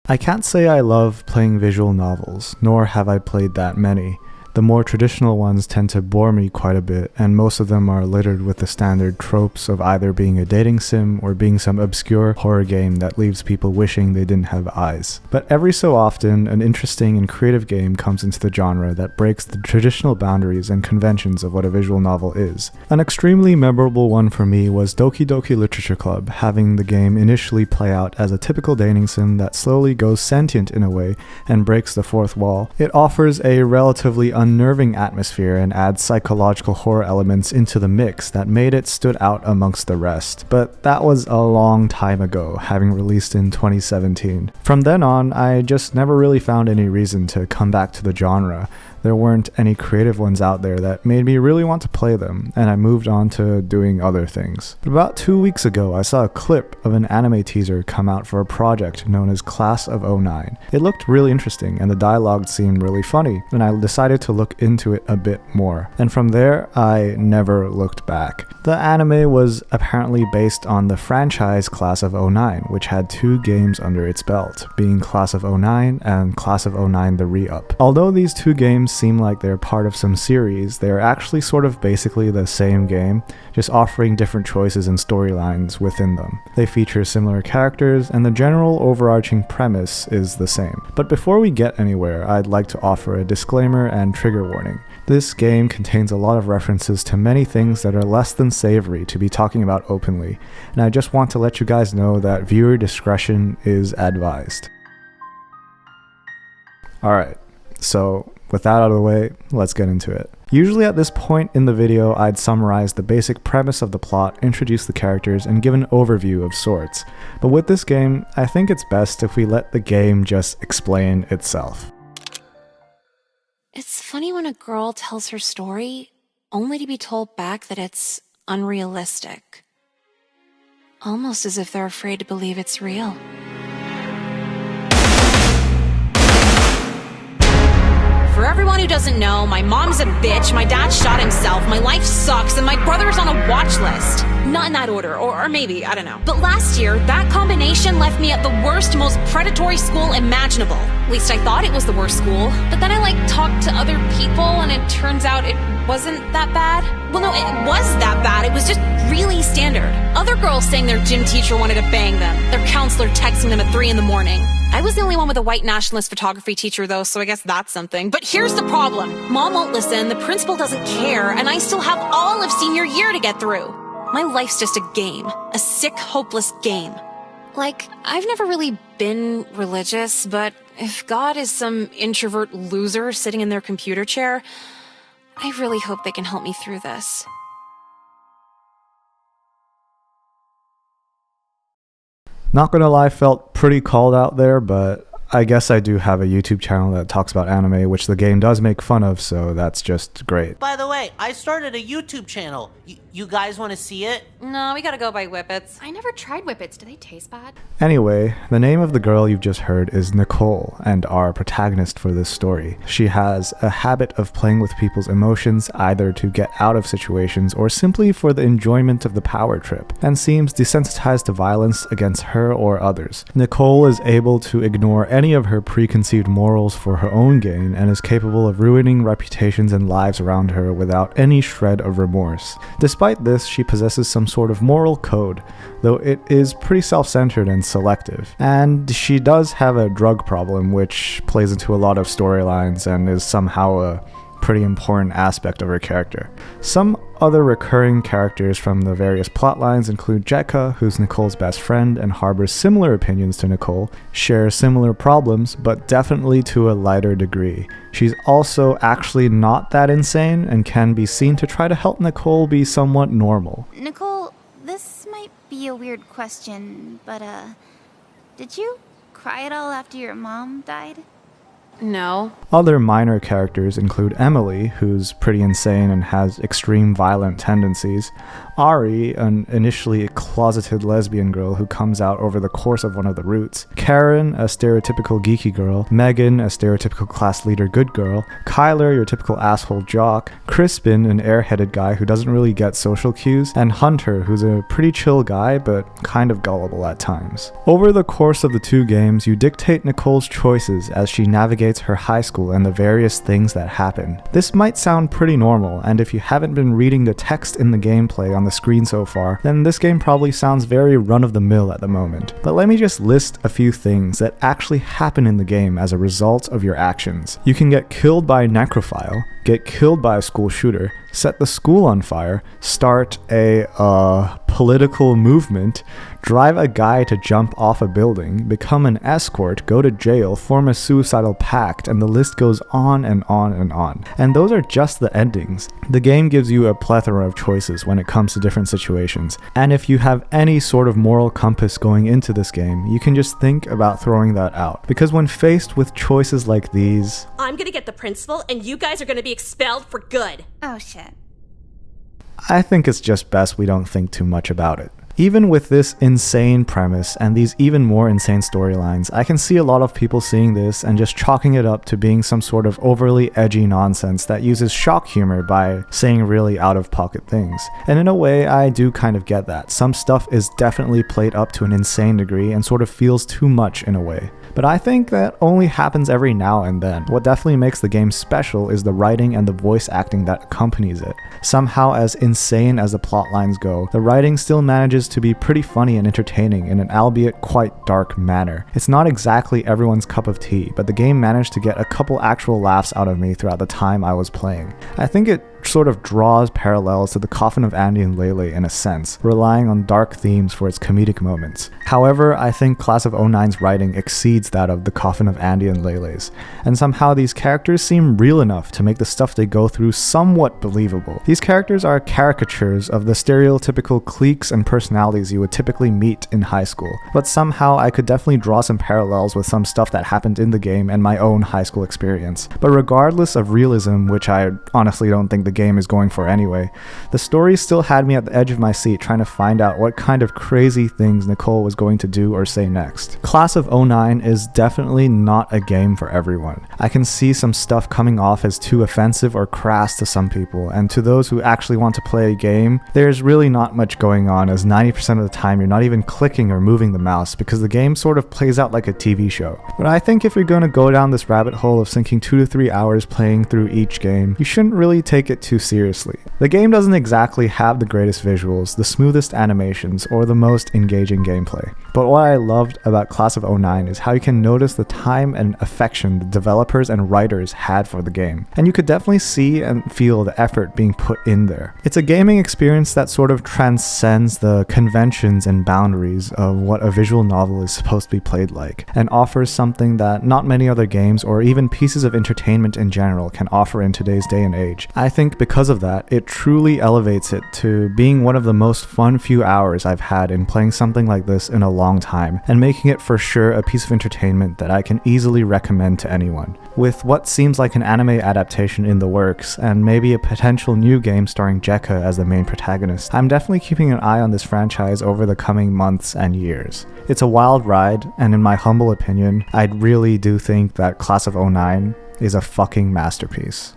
I can't say I love playing visual novels, nor have I played that many. The more traditional ones tend to bore me quite a bit, and most of them are littered with the standard tropes of either being a dating sim or being some obscure horror game that leaves people wishing they didn't have eyes. But every so often, an interesting and creative game comes into the genre that breaks the traditional boundaries and conventions of what a visual novel is. An extremely memorable one for me was Doki Doki Literature Club, having the game initially play out as a typical dating sim that slowly goes sentient in a way and breaks the fourth wall. It offers a relatively unnerving atmosphere and adds psychological horror elements into the mix that made it stood out amongst the rest. But that was a long time ago, having released in 2017. From then on, I just never really found any reason to come back to the genre. There weren't any creative ones out there that made me really want to play them, and I moved on to doing other things. But about 2 weeks ago, I saw a clip of an anime teaser come out for a project known as Class of '09. It looked really interesting, and the dialogue seemed really funny, and I decided to look into it a bit more. And from there, I never looked back. The anime was apparently based on the franchise Class of '09, which had 2 games under its belt, being Class of '09 and Class of '09 The Re-Up. Although these 2 games seem like they're part of some series, they are actually sort of basically the same game, just offering different choices and storylines within them. They feature similar characters, and the general overarching premise is the same. But before we get anywhere, I'd like to offer a disclaimer and trigger warning. This game contains a lot of references to many things that are less than savory to be talking about openly, and I just want to let you guys know that viewer discretion is advised. Alright, so with that out of the way, let's get into it. Usually at this point in the video, I'd summarize the basic premise of the plot, introduce the characters, and give an overview of sorts. But with this game, I think it's best if we let the game just explain itself. It's funny when a girl tells her story, only to be told back that it's unrealistic. Almost as if they're afraid to believe it's real. For everyone who doesn't know, my mom's a bitch, my dad shot himself, my life sucks, and my brother's on a watch list. Not in that order, or maybe, I don't know. But last year, that combination left me at the worst, most predatory school imaginable. At least I thought it was the worst school. But then I talked to other people, and it turns out it wasn't that bad. Well, no, it was that bad. It was just really standard. Other girls saying their gym teacher wanted to bang them, their counselor texting them at 3 in the morning. I was the only one with a white nationalist photography teacher though, so I guess that's something. But here's the problem. Mom won't listen, the principal doesn't care, and I still have all of senior year to get through. My life's just a game. A sick, hopeless game. I've never really been religious, but if God is some introvert loser sitting in their computer chair, I really hope they can help me through this. Not gonna lie, felt pretty called out there, but I guess I do have a YouTube channel that talks about anime, which the game does make fun of, so that's just great. By the way, I started a YouTube channel. You guys want to see it? No, we gotta go buy Whippets. I never tried Whippets. Do they taste bad? Anyway, the name of the girl you've just heard is Nicole, and our protagonist for this story. She has a habit of playing with people's emotions, either to get out of situations or simply for the enjoyment of the power trip, and seems desensitized to violence against her or others. Nicole is able to ignore any of her preconceived morals for her own gain, and is capable of ruining reputations and lives around her without any shred of remorse. Despite this, she possesses some sort of moral code, though it is pretty self-centered and selective. And she does have a drug problem, which plays into a lot of storylines and is somehow a pretty important aspect of her character. Some other recurring characters from the various plotlines include Jekka, who's Nicole's best friend and harbors similar opinions to Nicole, shares similar problems, but definitely to a lighter degree. She's also actually not that insane and can be seen to try to help Nicole be somewhat normal. Nicole, this might be a weird question, but did you cry at all after your mom died? No. Other minor characters include Emily, who's pretty insane and has extreme violent tendencies, Ari, an initially closeted lesbian girl who comes out over the course of one of the routes, Karen, a stereotypical geeky girl, Megan, a stereotypical class leader good girl, Kyler, your typical asshole jock, Crispin, an airheaded guy who doesn't really get social cues, and Hunter, who's a pretty chill guy but kind of gullible at times. Over the course of the two games, you dictate Nicole's choices as she navigates her high school and the various things that happen. This might sound pretty normal, and if you haven't been reading the text in the gameplay on the screen so far, then this game probably sounds very run-of-the-mill at the moment. But let me just list a few things that actually happen in the game as a result of your actions. You can get killed by a necrophile, get killed by a school shooter, set the school on fire, start a political movement, drive a guy to jump off a building, become an escort, go to jail, form a suicidal pact, and the list goes on and on and on. And those are just the endings. The game gives you a plethora of choices when it comes to different situations, and if you have any sort of moral compass going into this game, you can just think about throwing that out. Because when faced with choices like these, I'm gonna get the principal, and you guys are gonna be expelled for good. Oh shit. I think it's just best we don't think too much about it. Even with this insane premise and these even more insane storylines, I can see a lot of people seeing this and just chalking it up to being some sort of overly edgy nonsense that uses shock humor by saying really out-of-pocket things. And in a way, I do kind of get that. Some stuff is definitely played up to an insane degree and sort of feels too much in a way. But I think that only happens every now and then. What definitely makes the game special is the writing and the voice acting that accompanies it. Somehow, as insane as the plot lines go, the writing still manages to be pretty funny and entertaining in an albeit quite dark manner. It's not exactly everyone's cup of tea, but the game managed to get a couple actual laughs out of me throughout the time I was playing. I think it sort of draws parallels to The Coffin of Andy and Lele in a sense, relying on dark themes for its comedic moments. However, I think Class of 09's writing exceeds that of The Coffin of Andy and Lele's, and somehow these characters seem real enough to make the stuff they go through somewhat believable. These characters are caricatures of the stereotypical cliques and personalities you would typically meet in high school, but somehow I could definitely draw some parallels with some stuff that happened in the game and my own high school experience. But regardless of realism, which I honestly don't think the game is going for anyway, the story still had me at the edge of my seat trying to find out what kind of crazy things Nicole was going to do or say next. Class of 09 is definitely not a game for everyone. I can see some stuff coming off as too offensive or crass to some people, and to those who actually want to play a game, there's really not much going on, as 90% of the time you're not even clicking or moving the mouse because the game sort of plays out like a TV show. But I think if you're going to go down this rabbit hole of sinking 2 to 3 hours playing through each game, you shouldn't really take it too seriously. The game doesn't exactly have the greatest visuals, the smoothest animations, or the most engaging gameplay. But what I loved about Class of 09 is how you can notice the time and affection the developers and writers had for the game. And you could definitely see and feel the effort being put in there. It's a gaming experience that sort of transcends the conventions and boundaries of what a visual novel is supposed to be played like, and offers something that not many other games or even pieces of entertainment in general can offer in today's day and age. I think because of that, it truly elevates it to being one of the most fun few hours I've had in playing something like this in a long time, and making it for sure a piece of entertainment that I can easily recommend to anyone. With what seems like an anime adaptation in the works, and maybe a potential new game starring Jekka as the main protagonist, I'm definitely keeping an eye on this franchise over the coming months and years. It's a wild ride, and in my humble opinion, I really do think that Class of 09 is a fucking masterpiece.